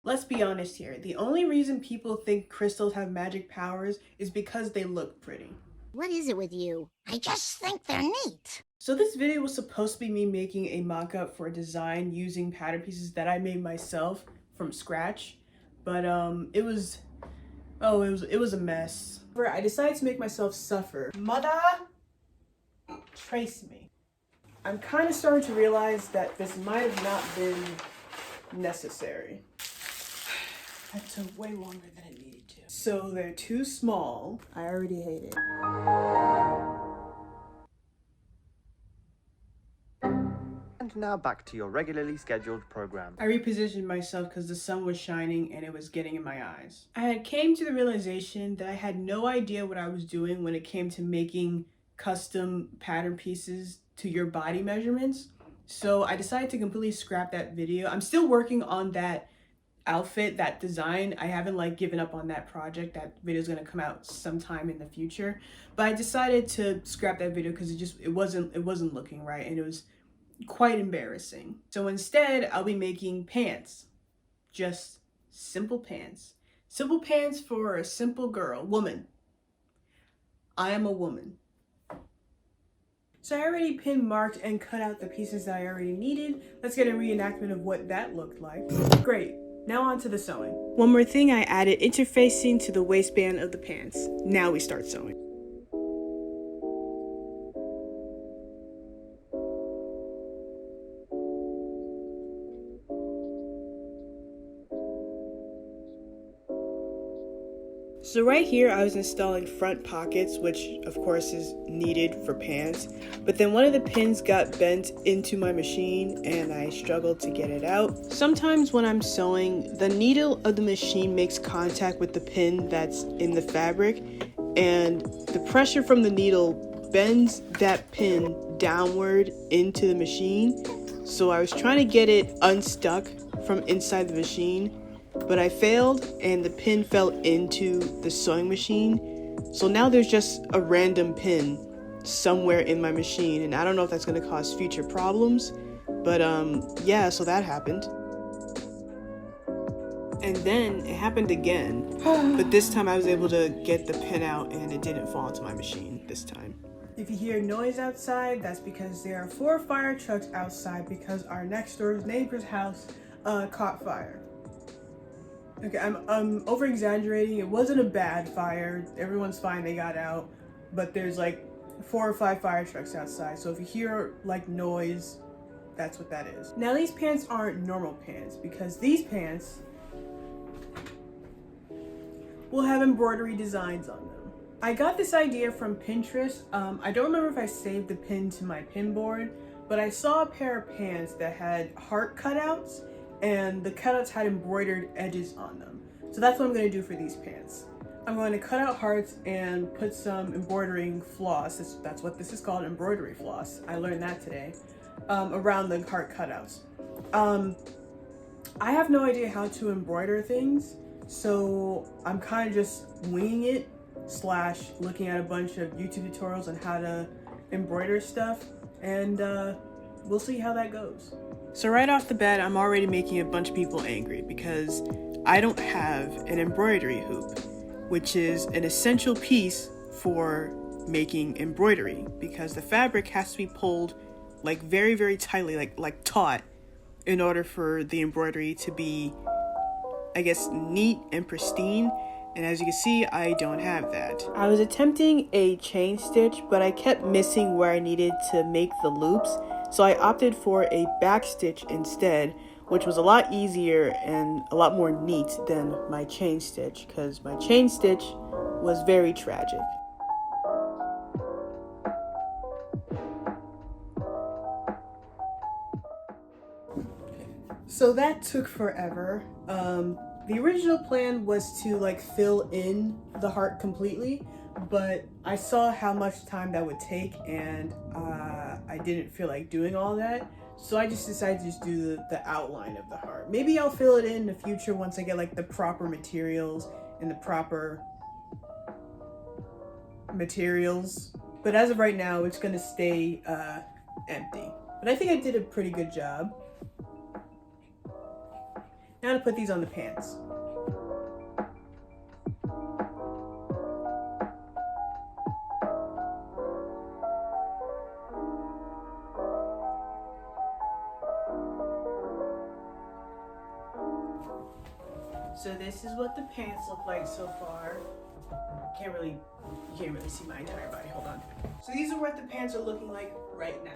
Let's be honest here. The only reason people think crystals have magic powers is because they look pretty. What is it with you? I just think they're neat. So this video was supposed to be me making a mock-up for a design using pattern pieces that I made myself from scratch. But it was a mess. I decided to make myself suffer. Mother, trace me. I'm kind of starting to realize that this might have not been necessary. That took way longer than it needed to. So they're too small. I already hate it. And now back to your regularly scheduled program. I repositioned myself because the sun was shining and it was getting in my eyes. I had came to the realization that I had no idea what I was doing when it came to making custom pattern pieces to your body measurements. So I decided to completely scrap that video. I'm still working on that outfit, that design. I haven't given up on that project. That video is going to come out sometime in the future, but I decided to scrap that video because it wasn't looking right, and it was quite embarrassing. So instead, I'll be making pants. Just simple pants. Simple pants for a simple girl, woman. I am a woman. So I already pin marked and cut out the pieces that I already needed. Let's get a reenactment of what that looked like. Great. Now on to the sewing. One more thing, I added interfacing to the waistband of the pants. Now we start sewing. So right here, I was installing front pockets, which of course is needed for pants. But then one of the pins got bent into my machine and I struggled to get it out. Sometimes when I'm sewing, the needle of the machine makes contact with the pin that's in the fabric, and the pressure from the needle bends that pin downward into the machine. So I was trying to get it unstuck from inside the machine, but I failed and the pin fell into the sewing machine. So now there's just a random pin somewhere in my machine, and I don't know if that's going to cause future problems, but yeah, so that happened. And then it happened again, but this time I was able to get the pin out and it didn't fall into my machine this time. If you hear noise outside, that's because there are 4 fire trucks outside because our next door neighbor's house caught fire. Okay, I'm over exaggerating. It wasn't a bad fire. Everyone's fine, they got out. But there's 4 or 5 fire trucks outside. So if you hear noise, that's what that is. Now these pants aren't normal pants because these pants will have embroidery designs on them. I got this idea from Pinterest. I don't remember if I saved the pin to my pin board, but I saw a pair of pants that had heart cutouts, and the cutouts had embroidered edges on them. So that's what I'm going to do for these pants. I'm going to cut out hearts and put some embroidering floss, that's what this is called, embroidery floss, I learned that today, around the heart cutouts. I have no idea how to embroider things, so I'm kind of just winging it / looking at a bunch of YouTube tutorials on how to embroider stuff, and we'll see how that goes. So right off the bat, I'm already making a bunch of people angry because I don't have an embroidery hoop, which is an essential piece for making embroidery, because the fabric has to be pulled very, very tightly, like taut, in order for the embroidery to be, I guess, neat and pristine. And as you can see, I don't have that. I was attempting a chain stitch, but I kept missing where I needed to make the loops. So I opted for a back stitch instead, which was a lot easier and a lot more neat than my chain stitch, because my chain stitch was very tragic. So that took forever. The original plan was to fill in the heart completely, but I saw how much time that would take, and I didn't feel like doing all that. So I just decided to just do the outline of the heart. Maybe I'll fill it in the future once I get the proper materials and the proper materials. But as of right now, it's gonna stay empty. But I think I did a pretty good job. Now to put these on the pants. So this is what the pants look like so far. You can't really see my entire body. Hold on. So these are what the pants are looking like right now.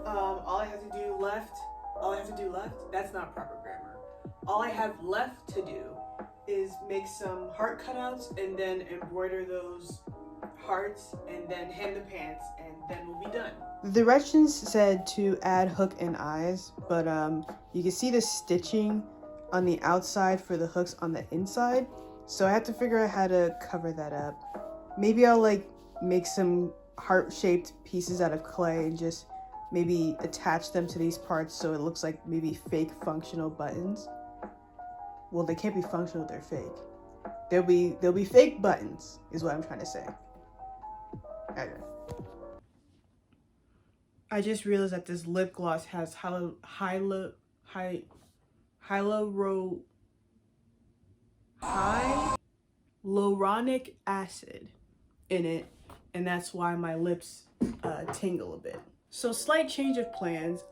All I have to do left, that's not proper grammar. All I have left to do is make some heart cutouts and then embroider those hearts and then hem the pants, and then we'll be done. The directions said to add hook and eyes, but you can see the stitching on the outside for the hooks on the inside. So I have to figure out how to cover that up. Maybe I'll like make some heart-shaped pieces out of clay and just maybe attach them to these parts so it looks like maybe fake functional buttons. Well, they can't be functional, they're fake. They'll be fake buttons is what I'm trying to say. Okay. I just realized that this lip gloss has hyaluronic acid in it, and that's why my lips tingle a bit. So slight change of plans.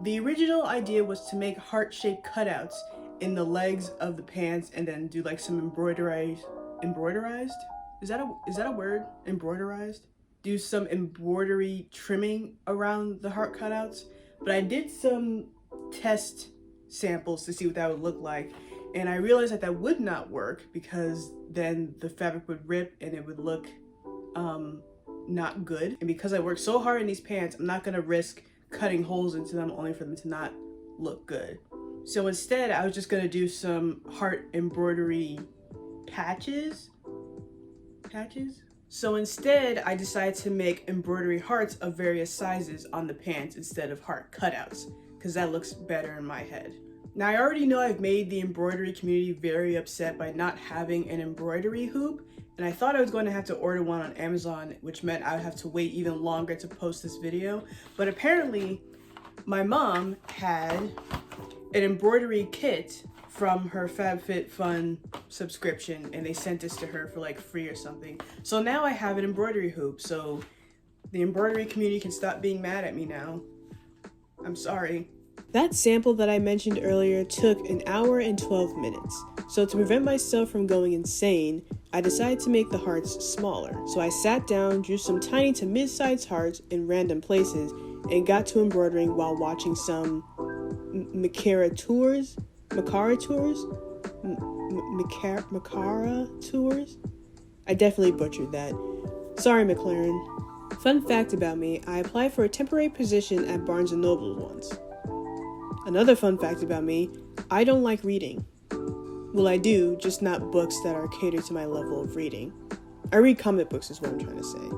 The original idea was to make heart-shaped cutouts in the legs of the pants and then do like some embroiderized? Is that a word? Embroiderized? Do some embroidery trimming around the heart cutouts. But I did some test samples to see what that would look like, and I realized that would not work because then the fabric would rip and it would look not good. And because I worked so hard in these pants, I'm not gonna risk cutting holes into them only for them to not look good. So instead, I was just gonna do some heart embroidery patches. So instead, I decided to make embroidery hearts of various sizes on the pants instead of heart cutouts, because that looks better in my head. Now, I already know I've made the embroidery community very upset by not having an embroidery hoop, and I thought I was going to have to order one on Amazon, which meant I would have to wait even longer to post this video. But apparently, my mom had an embroidery kit from her FabFitFun subscription, and they sent this to her for like free or something. So now I have an embroidery hoop, so the embroidery community can stop being mad at me now. I'm sorry. That sample that I mentioned earlier took an hour and 12 minutes. So to prevent myself from going insane, I decided to make the hearts smaller. So I sat down, drew some tiny to mid-sized hearts in random places, and got to embroidering while watching some Makara tours. I definitely butchered that. Sorry, McLaren. Fun fact about me, I applied for a temporary position at Barnes & Noble once. Another fun fact about me, I don't like reading. Well, I do, just not books that are catered to my level of reading. I read comic books is what I'm trying to say.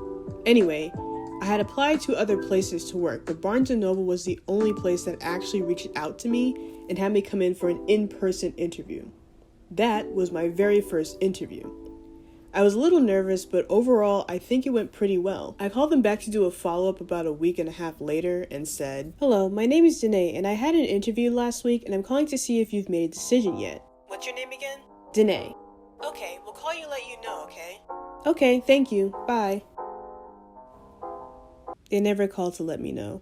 Anyway, I had applied to other places to work, but Barnes & Noble was the only place that actually reached out to me and had me come in for an in-person interview. That was my very first interview. I was a little nervous, but overall, I think it went pretty well. I called them back to do a follow-up about a week and a half later and said, "Hello, my name is Danae, and I had an interview last week, and I'm calling to see if you've made a decision yet." "What's your name again?" "Danae." "Okay, we'll call you and let you know, okay?" "Okay, thank you. Bye." They never called to let me know.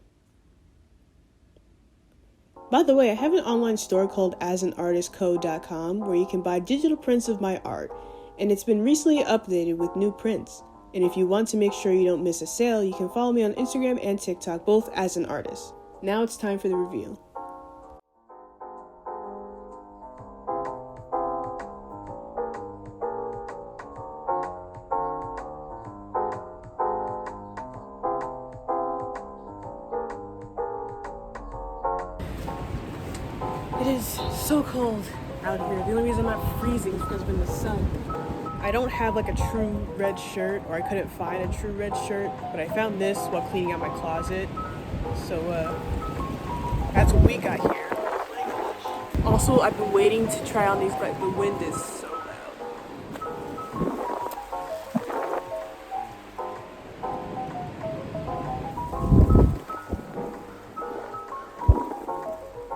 By the way, I have an online store called asanartistco.com where you can buy digital prints of my art, and it's been recently updated with new prints. And if you want to make sure you don't miss a sale, you can follow me on Instagram and TikTok, both as an artist. Now it's time for the review. It is so cold out here. The only reason I'm not freezing is because I'm in the sun. I don't have like a true red shirt, or I couldn't find a true red shirt, but I found this while cleaning out my closet. So that's what we got here. Also, I've been waiting to try on these, but the wind is so loud.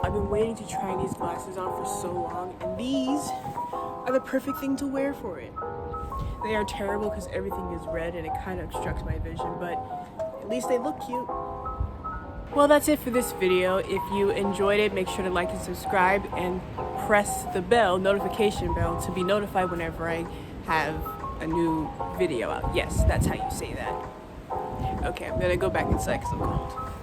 I've been waiting to try glasses on for so long, and these are the perfect thing to wear for it. They are terrible because everything is red and it kind of obstructs my vision, but at least they look cute. Well, that's it for this video. If you enjoyed it, make sure to like and subscribe and press the bell, notification bell, to be notified whenever I have a new video out. Yes, that's how you say that. Okay, I'm gonna go back inside because I'm cold.